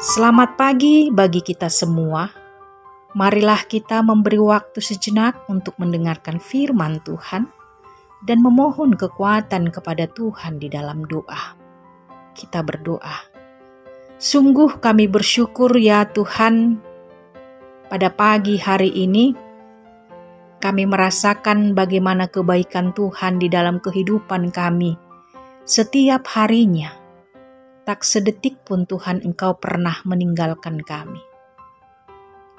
Selamat pagi bagi kita semua. Marilah kita memberi waktu sejenak untuk mendengarkan firman Tuhan dan memohon kekuatan kepada Tuhan di dalam doa. Kita berdoa. Sungguh kami bersyukur ya Tuhan, pada pagi hari ini kami merasakan bagaimana kebaikan Tuhan di dalam kehidupan kami setiap harinya. Tak sedetik pun Tuhan Engkau pernah meninggalkan kami.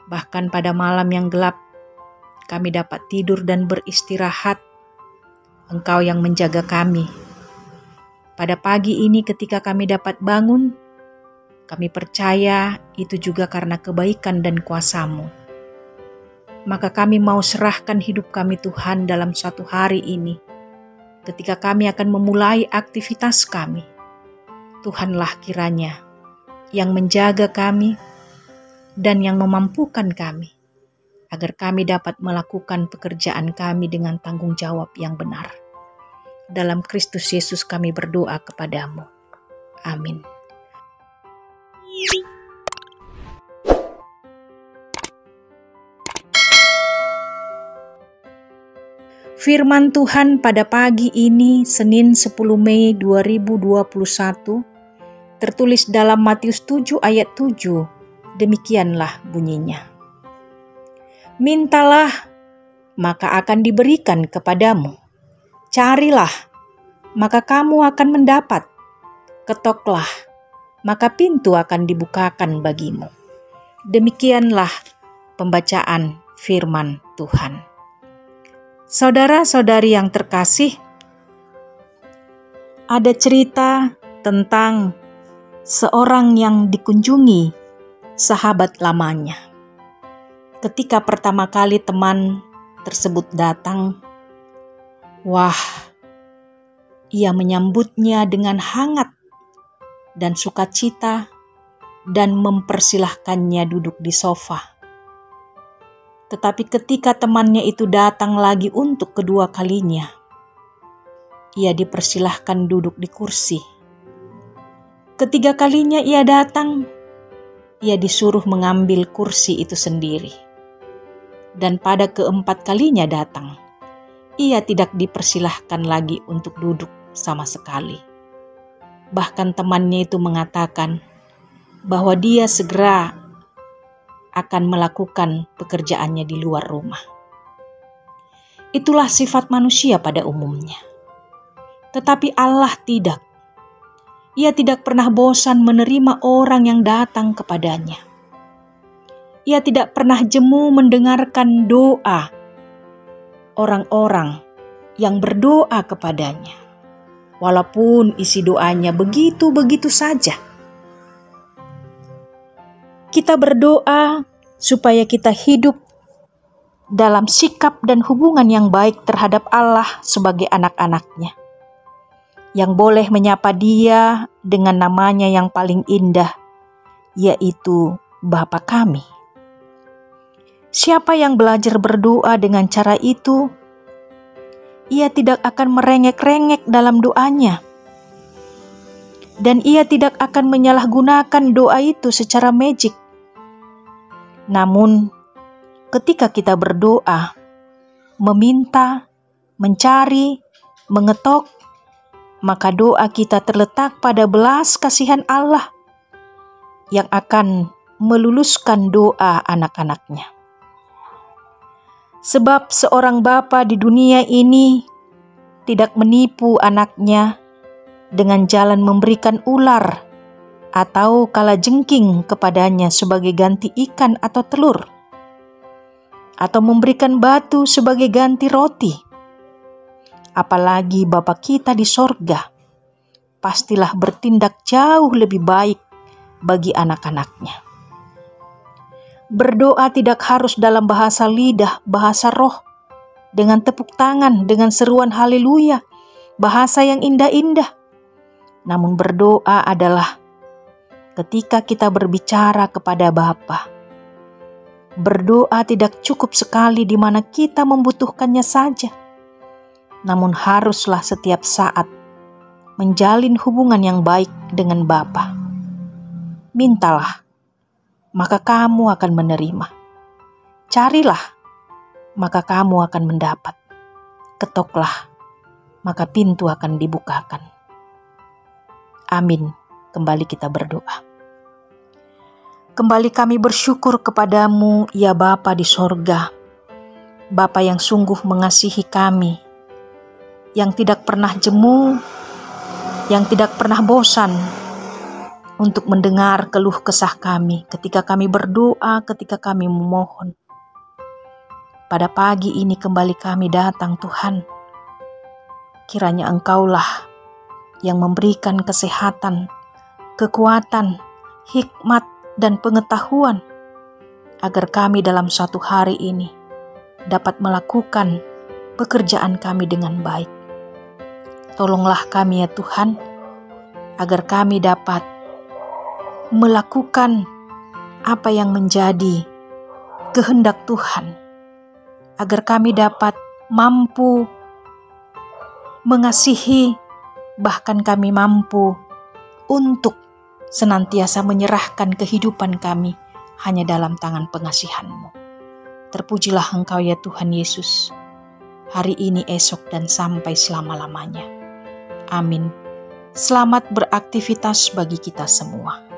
Bahkan pada malam yang gelap, kami dapat tidur dan beristirahat. Engkau yang menjaga kami. Pada pagi ini ketika kami dapat bangun, kami percaya itu juga karena kebaikan dan kuasa-Mu. Maka kami mau serahkan hidup kami Tuhan dalam satu hari ini. Ketika kami akan memulai aktivitas kami, Tuhanlah kiranya yang menjaga kami dan yang memampukan kami, agar kami dapat melakukan pekerjaan kami dengan tanggung jawab yang benar. Dalam Kristus Yesus kami berdoa kepadamu. Amin. Firman Tuhan pada pagi ini, Senin 10 Mei 2021, tertulis dalam Matius 7 ayat 7, demikianlah bunyinya. Mintalah, maka akan diberikan kepadamu. Carilah, maka kamu akan mendapat. Ketoklah, maka pintu akan dibukakan bagimu. Demikianlah pembacaan firman Tuhan. Saudara-saudari yang terkasih, ada cerita tentang seorang yang dikunjungi sahabat lamanya. Ketika pertama kali teman tersebut datang, wah, ia menyambutnya dengan hangat dan sukacita dan mempersilahkannya duduk di sofa. Tetapi ketika temannya itu datang lagi untuk kedua kalinya, ia dipersilahkan duduk di kursi. Ketiga kalinya ia datang, ia disuruh mengambil kursi itu sendiri. Dan pada keempat kalinya datang, ia tidak dipersilahkan lagi untuk duduk sama sekali. Bahkan temannya itu mengatakan bahwa dia segera akan melakukan pekerjaannya di luar rumah. Itulah sifat manusia pada umumnya. Tetapi Allah tidak. Ia tidak pernah bosan menerima orang yang datang kepadanya. Ia tidak pernah jemu mendengarkan doa orang-orang yang berdoa kepadanya. Walaupun isi doanya begitu-begitu saja. Kita berdoa supaya kita hidup dalam sikap dan hubungan yang baik terhadap Allah sebagai anak-anak-Nya, yang boleh menyapa Dia dengan namanya yang paling indah, yaitu Bapa kami. Siapa yang belajar berdoa dengan cara itu, ia tidak akan merengek-rengek dalam doanya. Dan ia tidak akan menyalahgunakan doa itu secara magic. Namun, ketika kita berdoa, meminta, mencari, mengetok, maka doa kita terletak pada belas kasihan Allah yang akan meluluskan doa anak-anaknya. Sebab seorang bapa di dunia ini tidak menipu anaknya dengan jalan memberikan ular atau kalajengking kepadanya sebagai ganti ikan atau telur, atau memberikan batu sebagai ganti roti. Apalagi Bapa kita di sorga, pastilah bertindak jauh lebih baik bagi anak-anaknya. Berdoa tidak harus dalam bahasa lidah, bahasa roh, dengan tepuk tangan, dengan seruan haleluya, bahasa yang indah-indah. Namun berdoa adalah ketika kita berbicara kepada Bapa. Berdoa tidak cukup sekali di mana kita membutuhkannya saja, namun haruslah setiap saat menjalin hubungan yang baik dengan Bapa. Mintalah, maka kamu akan menerima. Carilah, maka kamu akan mendapat. Ketoklah, maka pintu akan dibukakan. Amin. Kembali kita berdoa. Kembali kami bersyukur kepadamu, ya Bapa di sorga. Bapa yang sungguh mengasihi kami, yang tidak pernah jemu, yang tidak pernah bosan untuk mendengar keluh kesah kami ketika kami berdoa, ketika kami memohon. Pada pagi ini kembali kami datang, Tuhan. Kiranya Engkaulah yang memberikan kesehatan, kekuatan, hikmat, dan pengetahuan agar kami dalam satu hari ini dapat melakukan pekerjaan kami dengan baik. Tolonglah kami ya Tuhan, agar kami dapat melakukan apa yang menjadi kehendak Tuhan, agar kami dapat mampu mengasihi, bahkan kami mampu untuk senantiasa menyerahkan kehidupan kami hanya dalam tangan pengasihan-Mu. Terpujilah Engkau ya Tuhan Yesus, hari ini, esok, dan sampai selama-lamanya. Amin. Selamat beraktivitas bagi kita semua.